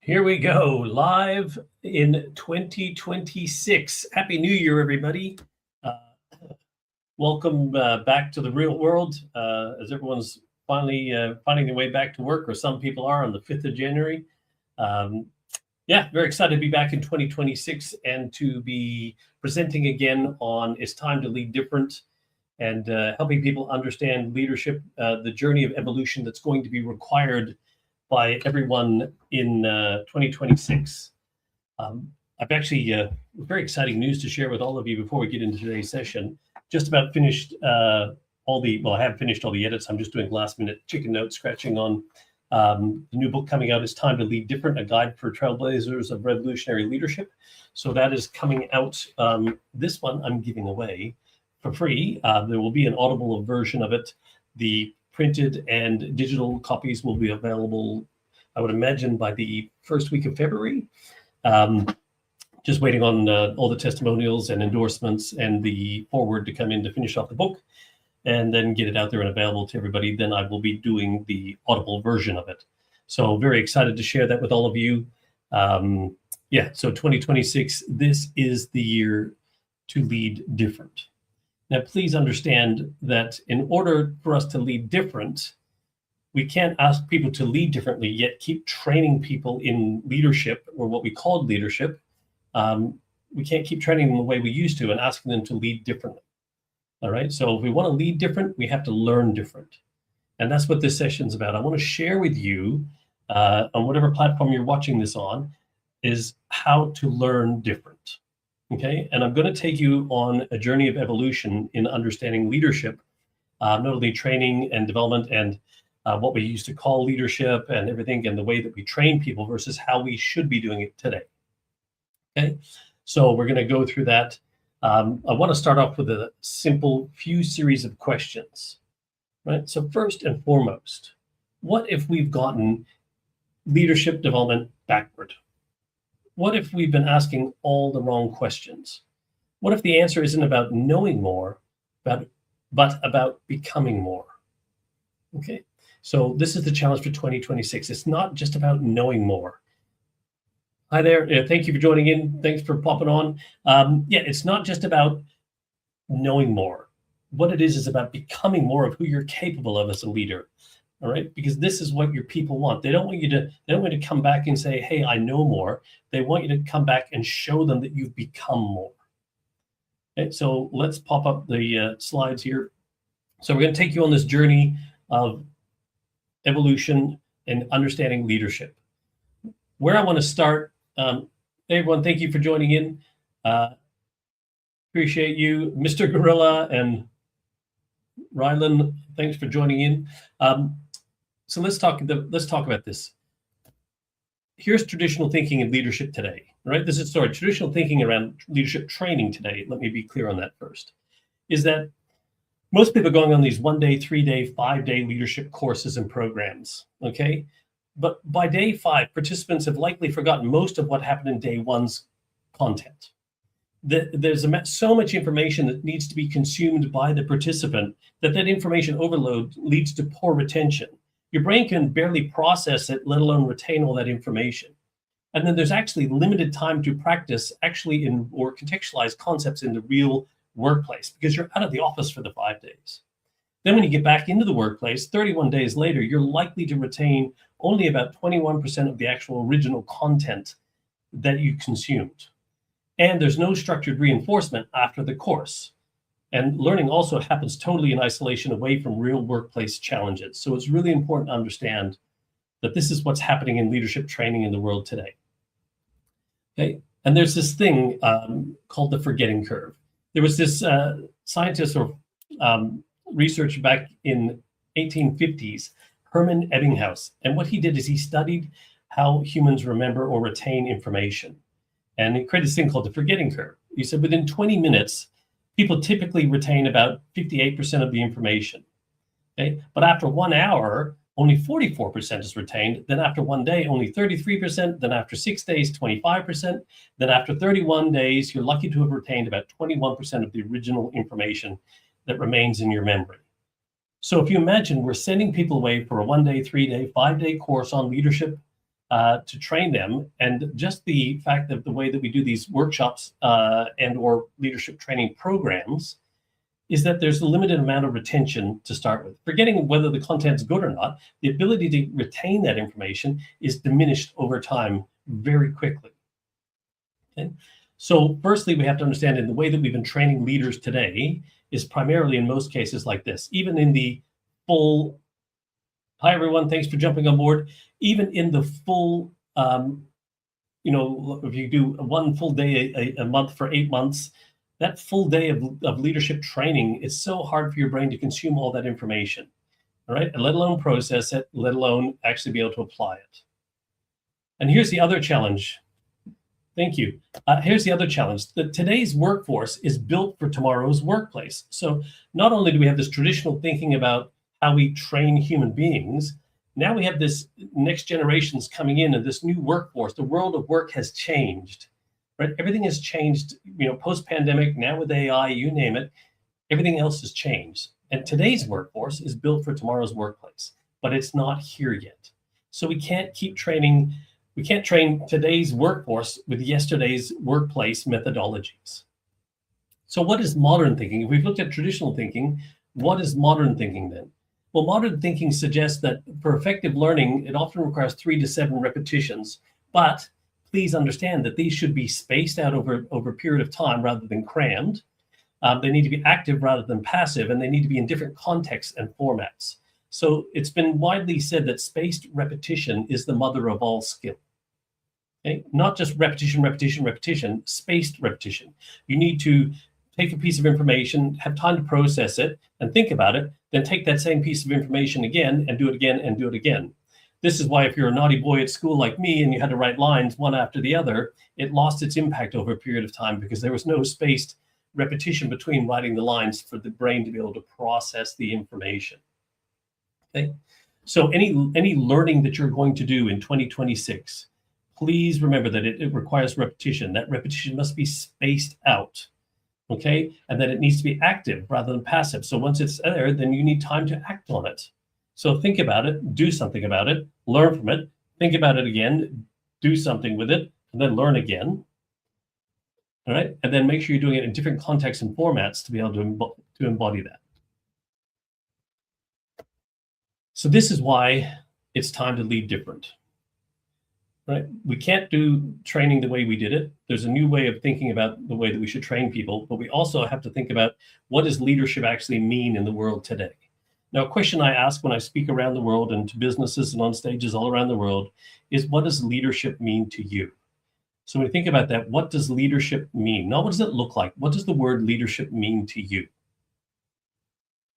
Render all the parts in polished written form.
Here we go, live in 2026. Happy New Year, everybody. Welcome back to the real world as everyone's finally finding their way back to work, or some people are on the 5th of January. Yeah, very excited to be back in 2026 and to be presenting again on It's Time to Lead Different and helping people understand leadership, the journey of evolution that's going to be required by everyone in 2026. I've actually very exciting news to share with all of you before we get into today's session. Just about finished I have finished all the edits. I'm just doing last minute chicken note scratching on the new book coming out. It's Time to Lead Different, a guide for trailblazers of revolutionary leadership. So that is coming out. This one I'm giving away for free. There will be an audible version of it. The printed and digital copies will be available, I would imagine, by the first week of February. Just waiting on all the testimonials and endorsements and the forward to come in to finish off the book and then get it out there and available to everybody. Then I will be doing the audible version of it. So very excited to share that with all of you. So 2026, this is the year to lead different. Now, please understand that in order for us to lead different, we can't ask people to lead differently, yet keep training people in leadership, or what we call leadership. We can't keep training them the way we used to and asking them to lead differently. All right. So if we want to lead different, we have to learn different. And that's what this session's about. I want to share with you on whatever platform you're watching this on is how to learn different. Okay, and I'm going to take you on a journey of evolution in understanding leadership, not only training and development and what we used to call leadership and everything, and the way that we train people versus how we should be doing it today. Okay, so we're going to go through that. I want to start off with a simple few series of questions. Right. So first and foremost, what if we've gotten leadership development backward? What if we've been asking all the wrong questions? What if the answer isn't about knowing more, but about becoming more? Okay, so this is the challenge for 2026. It's not just about knowing more. Hi there, thank you for joining in. Thanks for popping on. It's not just about knowing more. What it is about becoming more of who you're capable of as a leader. All right, because this is what your people want. They don't want you to come back and say, hey, I know more. They want you to come back and show them that you've become more. Okay, so let's pop up the slides here. So we're going to take you on this journey of evolution and understanding leadership. Where I want to start, hey everyone, thank you for joining in. Appreciate you, Mr. Gorilla and Rylan. Thanks for joining in. So let's talk about this. Here's traditional thinking in leadership today, right? Traditional thinking around leadership training today. Let me be clear on that first. Is that most people are going on these 1-day, 3-day, 5-day leadership courses and programs, okay? But by day 5, participants have likely forgotten most of what happened in day 1's content. There's so much information that needs to be consumed by the participant that information overload leads to poor retention. Your brain can barely process it, let alone retain all that information. And then there's actually limited time to practice or contextualize concepts in the real workplace because you're out of the office for the 5 days. Then when you get back into the workplace, 31 days later, you're likely to retain only about 21% of the actual original content that you consumed. And there's no structured reinforcement after the course. And learning also happens totally in isolation away from real workplace challenges. So it's really important to understand that this is what's happening in leadership training in the world today. Okay, and there's this thing called the forgetting curve. There was this scientist or researcher back in 1850s, Hermann Ebbinghaus. And what he did is he studied how humans remember or retain information. And he created this thing called the forgetting curve. He said within 20 minutes, people typically retain about 58% of the information. Okay? But after 1 hour, only 44% is retained. Then after 1 day, only 33%. Then after 6 days, 25%. Then after 31 days, you're lucky to have retained about 21% of the original information that remains in your memory. So if you imagine we're sending people away for a 1-day, 3-day, 5-day course on leadership, to train them. And just the fact that the way that we do these workshops and or leadership training programs is that there's a limited amount of retention to start with. Forgetting whether the content's good or not, the ability to retain that information is diminished over time very quickly. Okay? So firstly, we have to understand in the way that we've been training leaders today is primarily in most cases like this. Even in the full, hi everyone, thanks for jumping on board. Even in the full, if you do one full day a month for 8 months, that full day of leadership training, it's so hard for your brain to consume all that information, all right? And let alone process it, let alone actually be able to apply it. And here's the other challenge. Thank you. Here's the other challenge. Today's workforce is built for tomorrow's workplace. So not only do we have this traditional thinking about how we train human beings, now we have this next generations coming in and this new workforce. The world of work has changed. Right? Everything has changed, post-pandemic, now with AI, you name it, everything else has changed. And today's workforce is built for tomorrow's workplace, but it's not here yet. So we can't train today's workforce with yesterday's workplace methodologies. So what is modern thinking? If we've looked at traditional thinking, what is modern thinking then? Well, modern thinking suggests that for effective learning, it often requires 3 to 7 repetitions, but please understand that these should be spaced out over a period of time rather than crammed. They need to be active rather than passive, and they need to be in different contexts and formats. So it's been widely said that spaced repetition is the mother of all skill. Okay? Not just repetition, repetition, repetition, spaced repetition. You need to take a piece of information, have time to process it, and think about it, then take that same piece of information again and do it again and do it again. This is why if you're a naughty boy at school like me and you had to write lines one after the other, it lost its impact over a period of time because there was no spaced repetition between writing the lines for the brain to be able to process the information. Okay? So any learning that you're going to do in 2026, please remember that it requires repetition. That repetition must be spaced out. Okay? And that it needs to be active rather than passive. So once it's there, then you need time to act on it. So think about it, do something about it, learn from it, think about it again, do something with it, and then learn again. All right? And then make sure you're doing it in different contexts and formats to be able to embody that. So this is why it's time to lead different. Right? We can't do training the way we did it. There's a new way of thinking about the way that we should train people, but we also have to think about what does leadership actually mean in the world today? Now, a question I ask when I speak around the world and to businesses and on stages all around the world is, what does leadership mean to you? So when we think about that, what does leadership mean? Not what does it look like? What does the word leadership mean to you?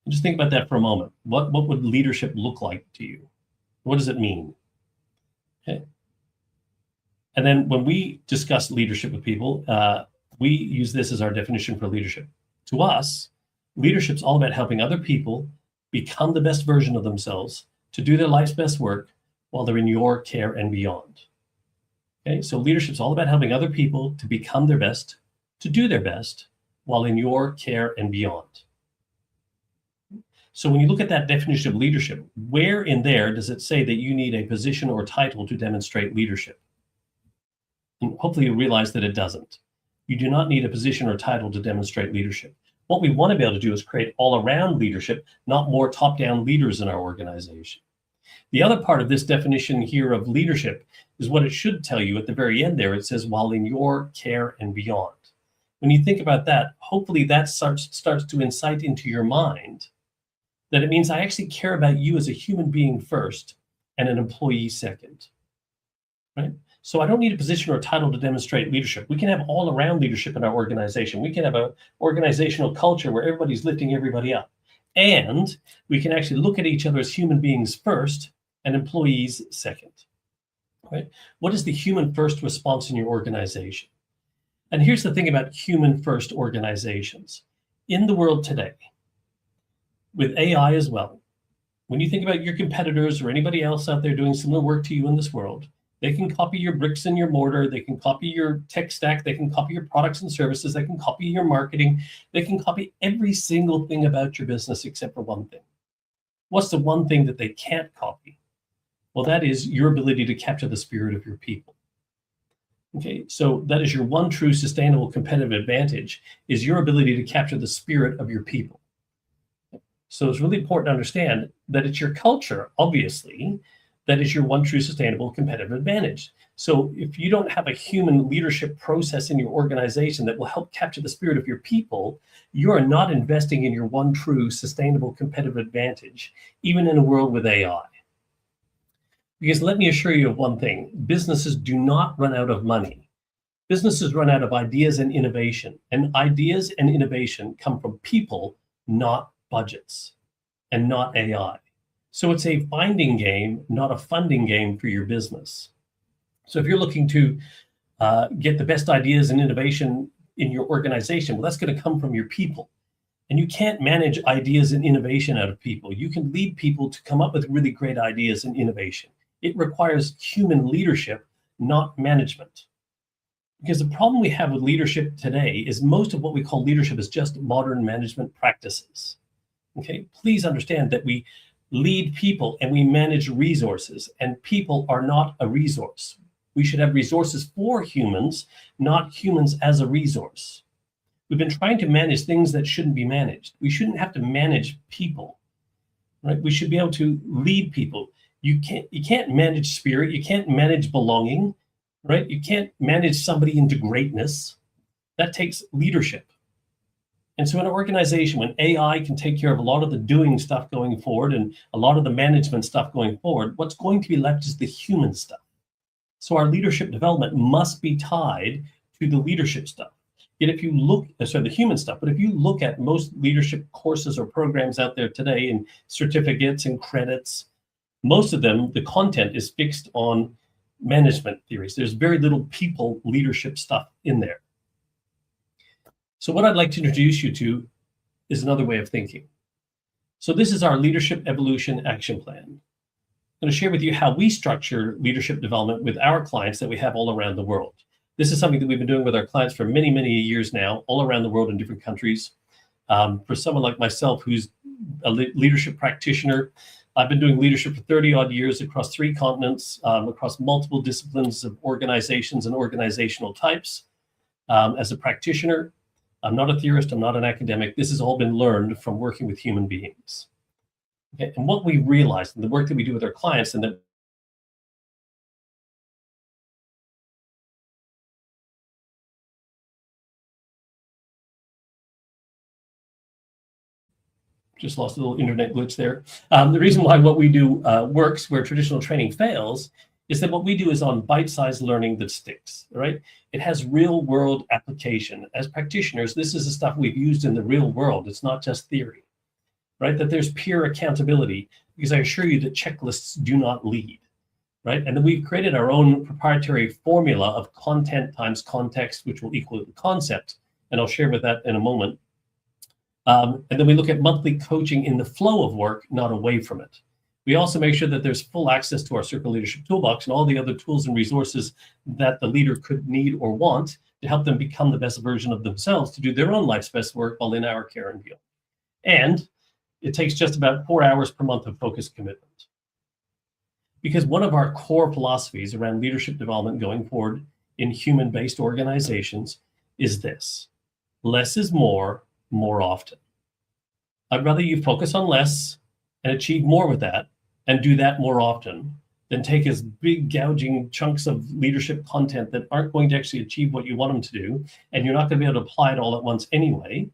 And just think about that for a moment. What would leadership look like to you? What does it mean? Okay. And then when we discuss leadership with people, we use this as our definition for leadership. To us, leadership's all about helping other people become the best version of themselves, to do their life's best work while they're in your care and beyond. Okay, so leadership's all about helping other people to become their best, to do their best while in your care and beyond. So when you look at that definition of leadership, where in there does it say that you need a position or title to demonstrate leadership? And hopefully you realize that it doesn't. You do not need a position or title to demonstrate leadership. What we want to be able to do is create all-around leadership, not more top-down leaders in our organization. The other part of this definition here of leadership is what it should tell you at the very end there. It says, while in your care and beyond. When you think about that, hopefully that starts to incite into your mind that it means I actually care about you as a human being first and an employee second, right? So I don't need a position or title to demonstrate leadership. We can have all-around leadership in our organization. We can have an organizational culture where everybody's lifting everybody up. And we can actually look at each other as human beings first and employees second, right? What is the human first response in your organization? And here's the thing about human first organizations. In the world today, with AI as well, when you think about your competitors or anybody else out there doing similar work to you in this world, they can copy your bricks and your mortar. They can copy your tech stack. They can copy your products and services. They can copy your marketing. They can copy every single thing about your business except for one thing. What's the one thing that they can't copy? Well, that is your ability to capture the spirit of your people. Okay, so that is your one true sustainable competitive advantage, is your ability to capture the spirit of your people. So it's really important to understand that it's your culture, obviously, that is your one true sustainable competitive advantage. So if you don't have a human leadership process in your organization that will help capture the spirit of your people, you are not investing in your one true sustainable competitive advantage, even in a world with AI. Because let me assure you of one thing, businesses do not run out of money. Businesses run out of ideas and innovation, and ideas and innovation come from people, not budgets, and not AI. So it's a finding game, not a funding game for your business. So if you're looking to get the best ideas and innovation in your organization, well, that's going to come from your people. And you can't manage ideas and innovation out of people. You can lead people to come up with really great ideas and innovation. It requires human leadership, not management. Because the problem we have with leadership today is most of what we call leadership is just modern management practices. Okay, please understand that we lead people and we manage resources, and people are not a resource. We should have resources for humans, not humans as a resource. We've been trying to manage things that shouldn't be managed. We shouldn't have to manage people, right? We should be able to lead people. You can't manage spirit. You can't manage belonging, right? You can't manage somebody into greatness. That takes leadership. And so in an organization, when AI can take care of a lot of the doing stuff going forward and a lot of the management stuff going forward, what's going to be left is the human stuff. So our leadership development must be tied to the leadership stuff. Yet if you look, the human stuff, but if you look at most leadership courses or programs out there today and certificates and credits, most of them, the content is fixed on management theories. There's very little people leadership stuff in there. So what I'd like to introduce you to is another way of thinking. So this is our leadership evolution action plan. I'm going to share with you how we structure leadership development with our clients that we have all around the world. This is something that we've been doing with our clients for many, many years now, all around the world in different countries. For someone like myself, who's a leadership practitioner, I've been doing leadership for 30 odd years across 3 continents, across multiple disciplines of organizations and organizational types. As a practitioner, I'm not a theorist, I'm not an academic. This has all been learned from working with human beings. Okay? And what we realized in the work that we do with our clients, and that just lost a little internet glitch there. The reason why what we do works where traditional training fails is that what we do is on bite-sized learning that sticks, right? It has real-world application. As practitioners, this is the stuff we've used in the real world. It's not just theory, right? That there's peer accountability, because I assure you that checklists do not lead, right? And then we've created our own proprietary formula of content times context, which will equal the concept. And I'll share with that in a moment. And then we look at monthly coaching in the flow of work, not away from it. We also make sure that there's full access to our Circle Leadership Toolbox and all the other tools and resources that the leader could need or want to help them become the best version of themselves to do their own life's best work while in our care and beyond. And it takes just about 4 hours per month of focused commitment. Because one of our core philosophies around leadership development going forward in human-based organizations is this: less is more often. I'd rather you focus on less and achieve more with that and do that more often than take as big gouging chunks of leadership content that aren't going to actually achieve what you want them to do, and you're not going to be able to apply it all at once anyway,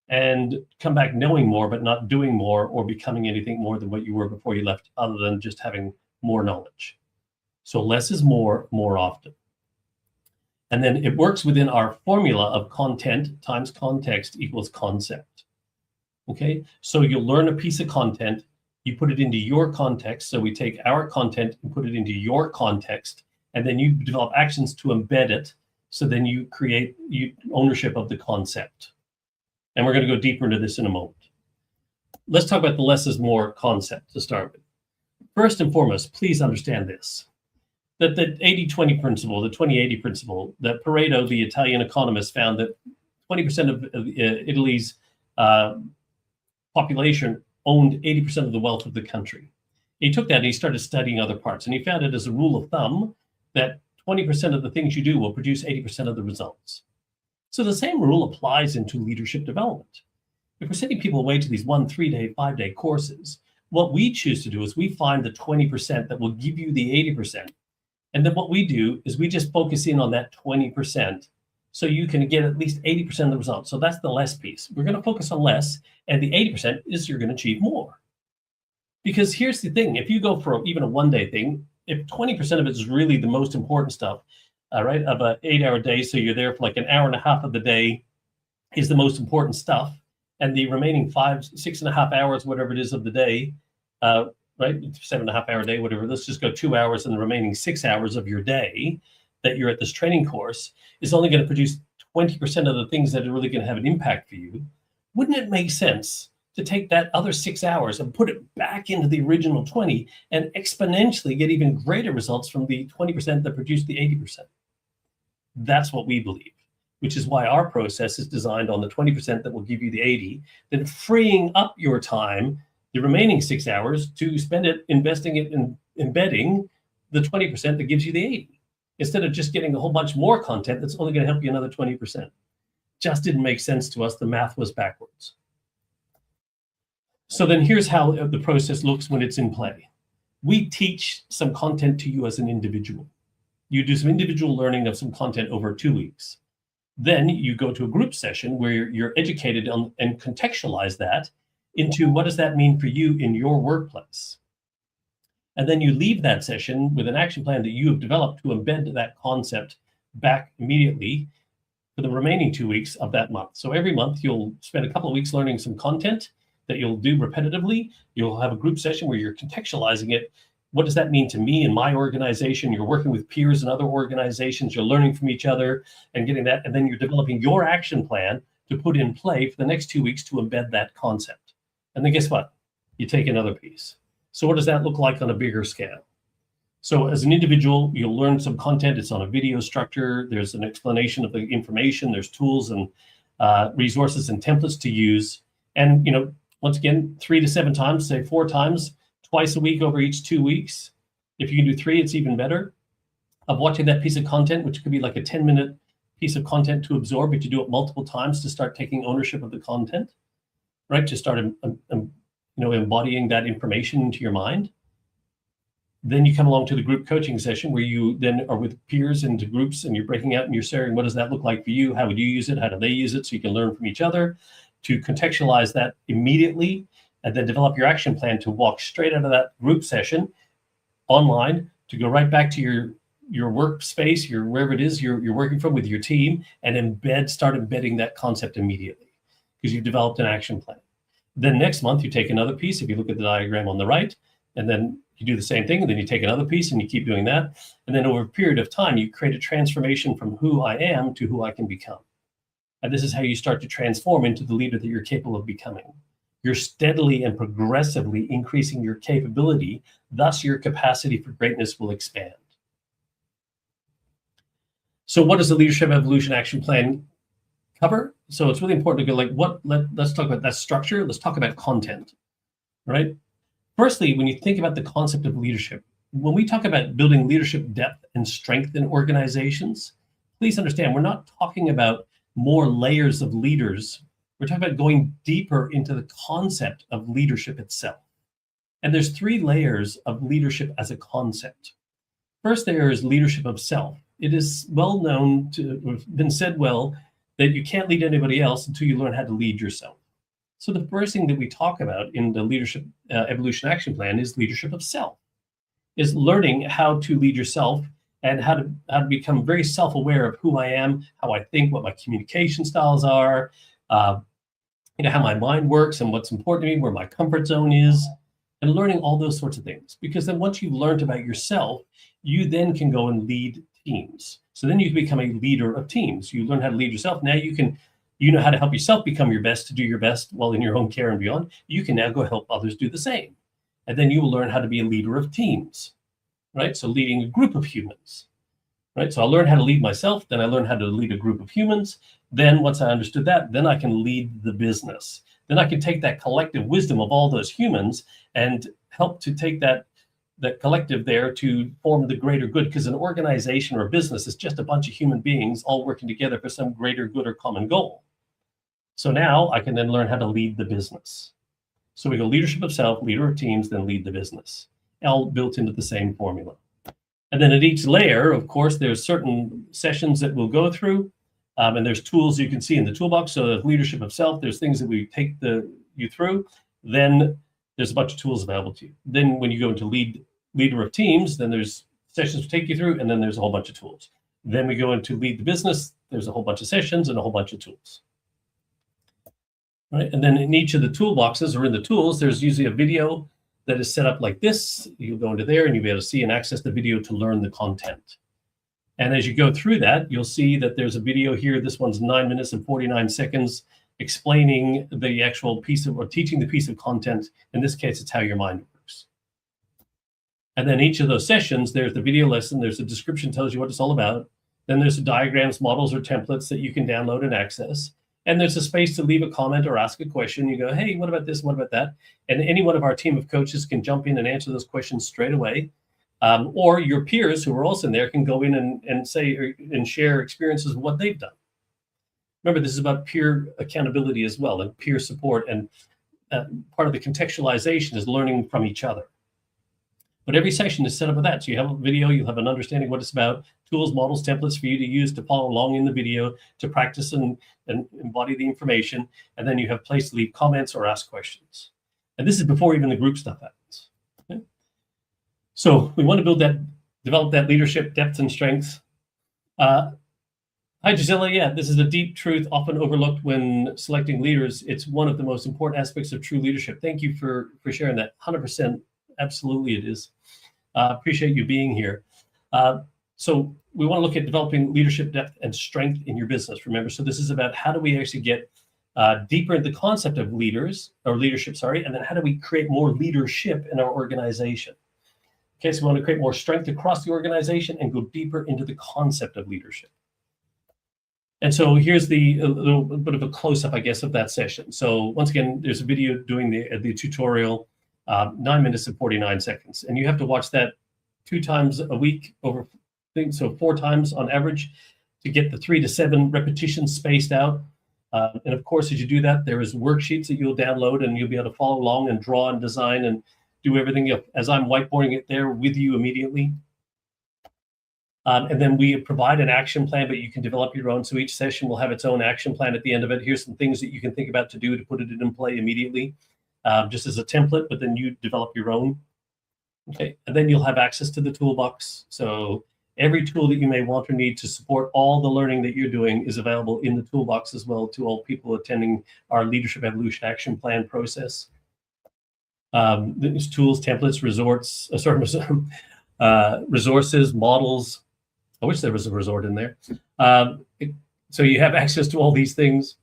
and come back knowing more but not doing more or becoming anything more than what you were before you left, other than just having more knowledge. So less is more often. And then it works within our formula of content times context equals concept. Okay, so you'll learn a piece of content, you put it into your context. So we take our content and put it into your context, and then you develop actions to embed it. So then you create ownership of the concept. And we're going to go deeper into this in a moment. Let's talk about the less is more concept to start with. First and foremost, please understand this: that the 80-20 principle, the 20-80 principle, that Pareto, the Italian economist, found that 20% of Italy's population owned 80% of the wealth of the country. He took that and he started studying other parts. And he found it as a rule of thumb that 20% of the things you do will produce 80% of the results. So the same rule applies into leadership development. If we're sending people away to these 1, 3-day, 5-day courses, what we choose to do is we find the 20% that will give you the 80%. And then what we do is we just focus in on that 20% so you can get at least 80% of the results. So that's the less piece. We're going to focus on less, and the 80% is you're going to achieve more. Because here's the thing, if you go for even a 1-day thing, if 20% of it is really the most important stuff, right, of an 8-hour day, so you're there for like an hour and a half of the day is the most important stuff, and the remaining 6.5 hours, whatever it is of the day, right, 7.5-hour day, whatever, let's just go 2 hours, and the remaining 6 hours of your day that you're at this training course is only going to produce 20% of the things that are really going to have an impact for you. Wouldn't it make sense to take that other 6 hours and put it back into the original 20 and exponentially get even greater results from the 20% that produced the 80%? That's what we believe, which is why our process is designed on the 20% that will give you the 80, then freeing up your time, the remaining 6 hours, to spend it investing it in embedding the 20% that gives you the 80, instead of just getting a whole bunch more content that's only going to help you another 20%. Just didn't make sense to us. The math was backwards. So then here's how the process looks when it's in play. We teach some content to you as an individual. You do some individual learning of some content over 2 weeks. Then you go to a group session where you're educated on and contextualize that into what does that mean for you in your workplace. And then you leave that session with an action plan that you have developed to embed that concept back immediately for the remaining 2 weeks of that month. So every month you'll spend a couple of weeks learning some content that you'll do repetitively. You'll have a group session where you're contextualizing it. What does that mean to me in my organization? You're working with peers in other organizations. You're learning from each other and getting that. And then you're developing your action plan to put in play for the next 2 weeks to embed that concept. And then guess what? You take another piece. So what does that look like on a bigger scale? So as an individual, you'll learn some content. It's on a video structure. There's an explanation of the information. There's tools and resources and templates to use. And, once again, 3 to 7 times, say 4 times, twice a week over each 2 weeks. If you can do 3, it's even better. Of watching that piece of content, which could be like a 10-minute piece of content to absorb, but you do it multiple times to start taking ownership of the content, right? To start embodying that information into your mind. Then you come along to the group coaching session where you then are with peers into groups and you're breaking out and you're sharing what does that look like for you? How would you use it? How do they use it? So you can learn from each other, to contextualize that immediately, and then develop your action plan to walk straight out of that group session online to go right back to your workspace, wherever it is you're working from with your team, and start embedding that concept immediately because you've developed an action plan. Then next month you take another piece. If you look at the diagram on the right, and then you do the same thing, and then you take another piece and you keep doing that. And then over a period of time, you create a transformation from who I am to who I can become. And this is how you start to transform into the leader that you're capable of becoming. You're steadily and progressively increasing your capability, thus your capacity for greatness will expand. So what does the Leadership Evolution Action Plan cover? So it's really important to go let's talk about that structure. Let's talk about content, right? Firstly, when you think about the concept of leadership, when we talk about building leadership depth and strength in organizations, please understand we're not talking about more layers of leaders. We're talking about going deeper into the concept of leadership itself. And there's 3 layers of leadership as a concept. First layer is leadership of self. It is well known been said well that you can't lead anybody else until you learn how to lead yourself. So the first thing that we talk about in the Leadership Evolution Action Plan is leadership of self, is learning how to lead yourself and how to become very self-aware of who I am, how I think, what my communication styles are, how my mind works and what's important to me, where my comfort zone is, and learning all those sorts of things. Because then once you've learned about yourself, you then can go and lead teams. So then you can become a leader of teams. You learn how to lead yourself. Now you know how to help yourself become your best, to do your best while in your own care and beyond. You can now go help others do the same. And then you will learn how to be a leader of teams, right? So leading a group of humans, right? So I'll learn how to lead myself, then I learn how to lead a group of humans. Then once I understood that, then I can lead the business. Then I can take that collective wisdom of all those humans and help to take that that collective there to form the greater good, because an organization or a business is just a bunch of human beings all working together for some greater good or common goal. So now I can then learn how to lead the business. So we go leadership of self, leader of teams, then lead the business, all built into the same formula. And then at each layer, of course, there's certain sessions that we'll go through, and there's tools you can see in the toolbox. So the leadership of self, there's things that we take you through. Then there's a bunch of tools available to you. Then when you go into leader of teams, then there's sessions to take you through, and then there's a whole bunch of tools. Then we go into lead the business, there's a whole bunch of sessions and a whole bunch of tools. Right? And then in each of the toolboxes or in the tools, there's usually a video that is set up like this. You'll go into there and you'll be able to see and access the video to learn the content. And as you go through that, you'll see that there's a video here. This one's 9 minutes and 49 seconds explaining the actual piece of, or teaching the piece of content. In this case, it's how your mind works. And then each of those sessions, there's the video lesson, there's a description, tells you what it's all about. Then there's the diagrams, models, or templates that you can download and access. And there's a space to leave a comment or ask a question. You go, hey, what about this? What about that? And any one of our team of coaches can jump in and answer those questions straight away. Or your peers who are also in there can go in and say and share experiences of what they've done. Remember, this is about peer accountability as well, and peer support. And part of the contextualization is learning from each other. But every session is set up with that. So you have a video, you'll have an understanding what it's about, tools, models, templates for you to use to follow along in the video, to practice and embody the information. And then you have a place to leave comments or ask questions. And this is before even the group stuff happens. Okay? So we want to develop that leadership, depth, and strength. Hi, Gisela. Yeah, this is a deep truth often overlooked when selecting leaders. It's one of the most important aspects of true leadership. Thank you for sharing that. 100%. Absolutely, it is. Appreciate you being here. So we want to look at developing leadership depth and strength in your business. Remember, so this is about how do we actually get deeper into the concept of leadership, and then how do we create more leadership in our organization? Okay, so we want to create more strength across the organization and go deeper into the concept of leadership. And so here's a little bit of a close-up, I guess, of that session. So once again, there's a video doing the tutorial. 9 minutes and 49 seconds. And you have to watch that 2 times a week so 4 times on average to get the 3 to 7 repetitions spaced out. And of course, as you do that, there is worksheets that you'll download and you'll be able to follow along and draw and design and do everything as I'm whiteboarding it there with you immediately. And then we provide an action plan, but you can develop your own. So each session will have its own action plan at the end of it. Here's some things that you can think about to do to put it in play immediately. Just as a template, but then you develop your own. Okay, and then you'll have access to the toolbox. So every tool that you may want or need to support all the learning that you're doing is available in the toolbox as well to all people attending our Leadership Evolution Action Plan process. These tools, templates, resources, models. I wish there was a resort in there. So you have access to all these things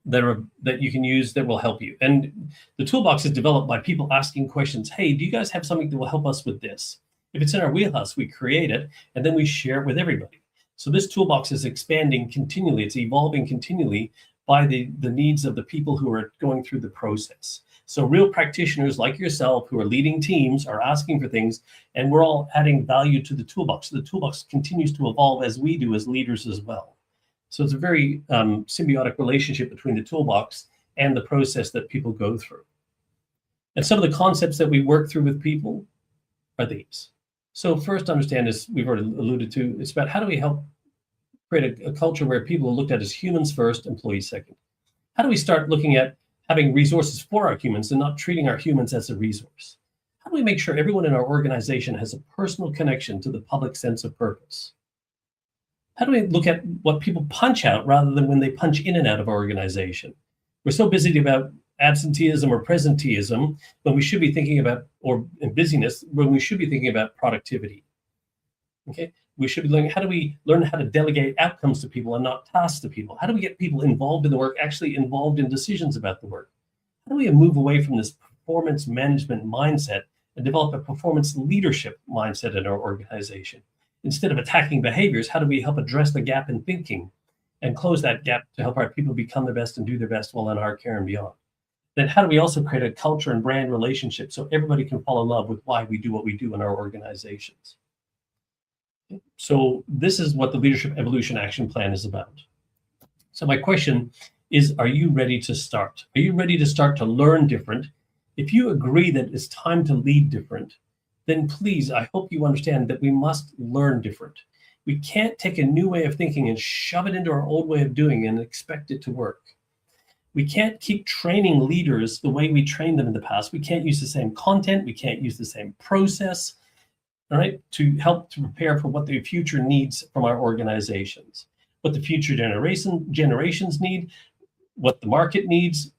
that you can use that will help you. And the toolbox is developed by people asking questions. Hey, do you guys have something that will help us with this? If it's in our wheelhouse, we create it and then we share it with everybody. So this toolbox is expanding continually. It's evolving continually by the needs of the people who are going through the process. So real practitioners like yourself who are leading teams are asking for things, and we're all adding value to the toolbox. So the toolbox continues to evolve as we do as leaders as well. So it's a very symbiotic relationship between the toolbox and the process that people go through. And some of the concepts that we work through with people are these. So first, understand, as we've already alluded to, it's about how do we help create a culture where people are looked at as humans first, employees second. How do we start looking at having resources for our humans and not treating our humans as a resource? How do we make sure everyone in our organization has a personal connection to the public sense of purpose? How do we look at what people punch out rather than when they punch in and out of our organization? We're so busy about absenteeism or presenteeism when we should be thinking about, or in busyness, when we should be thinking about productivity. Okay, we should be learning, how do we learn how to delegate outcomes to people and not tasks to people? How do we get people involved in the work, actually involved in decisions about the work? How do we move away from this performance management mindset and develop a performance leadership mindset in our organization? Instead of attacking behaviors, how do we help address the gap in thinking and close that gap to help our people become their best and do their best while in our care and beyond? then how do we also create a culture and brand relationship so everybody can fall in love with why we do what we do in our organizations? So this is what the Leadership Evolution Action Plan is about. So my question is, are you ready to start? Are you ready to start to learn different? If you agree that it's time to lead different, then please, I hope you understand that we must learn different. We can't take a new way of thinking and shove it into our old way of doing and expect it to work. We can't keep training leaders the way we trained them in the past. We can't use the same content. We can't use the same process, all right, to help to prepare for what the future needs from our organizations, what the future generations need, what the market needs,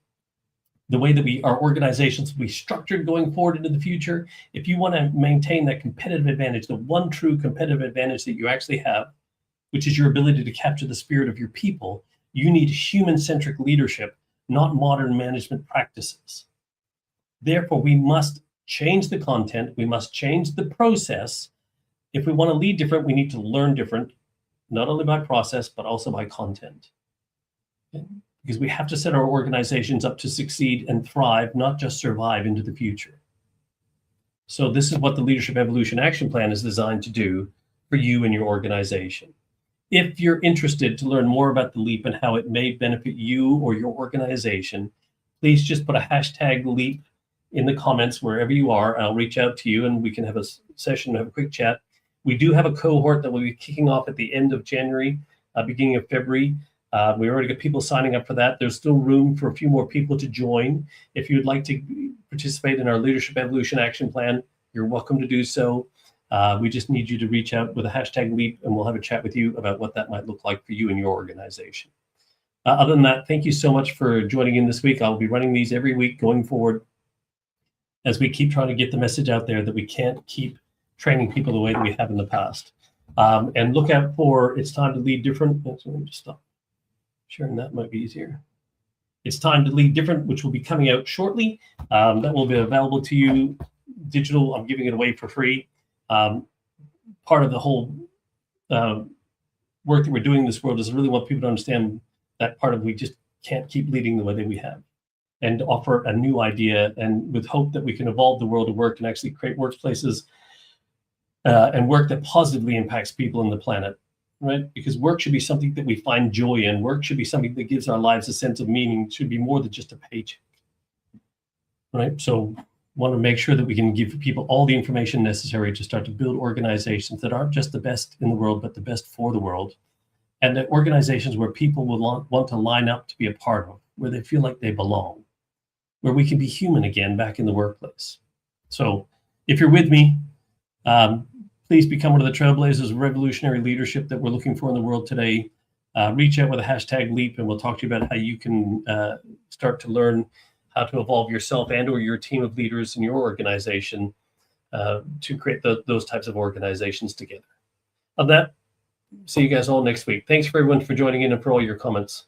the way that our organizations will be structured going forward into the future. If you want to maintain that competitive advantage, the one true competitive advantage that you actually have, which is your ability to capture the spirit of your people, you need human-centric leadership, not modern management practices. Therefore, we must change the content. We must change the process. If we want to lead different, we need to learn different, not only by process, but also by content. Because we have to set our organizations up to succeed and thrive, not just survive into the future. So this is what the Leadership Evolution Action Plan is designed to do for you and your organization. If you're interested to learn more about the LEAP and how it may benefit you or your organization, please just put a hashtag LEAP in the comments wherever you are. I'll reach out to you and we can have a session, have a quick chat. We do have a cohort that will be kicking off at the end of January, beginning of February. We already got people signing up for that. There's still room for a few more people to join. If you'd like to participate in our Leadership Evolution Action Plan, you're welcome to do so. We just need you to reach out with a hashtag LEAP and we'll have a chat with you about what that might look like for you and your organization. Other than that, thank you so much for joining in this week. I'll be running these every week going forward as we keep trying to get the message out there that we can't keep training people the way that we have in the past. And look out for It's Time to Lead Different. So let me just stop sharing, that might be easier. It's Time to Lead Different, which will be coming out shortly. That will be available to you digital. I'm giving it away for free. Part of the whole work that we're doing in this world is I really want people to understand that part of we just can't keep leading the way that we have, and to offer a new idea, and with hope that we can evolve the world of work and actually create workplaces and work that positively impacts people on the planet, right? Because work should be something that we find joy in. Work should be something that gives our lives a sense of meaning. It should be more than just a paycheck, right? So want to make sure that we can give people all the information necessary to start to build organizations that aren't just the best in the world, but the best for the world. And that organizations where people will want to line up to be a part of, where they feel like they belong, where we can be human again back in the workplace. So if you're with me, please become one of the trailblazers of revolutionary leadership that we're looking for in the world today. Reach out with a hashtag LEAP and we'll talk to you about how you can start to learn how to evolve yourself and or your team of leaders in your organization to create those types of organizations together. Of that, see you guys all next week. Thanks for everyone for joining in and for all your comments.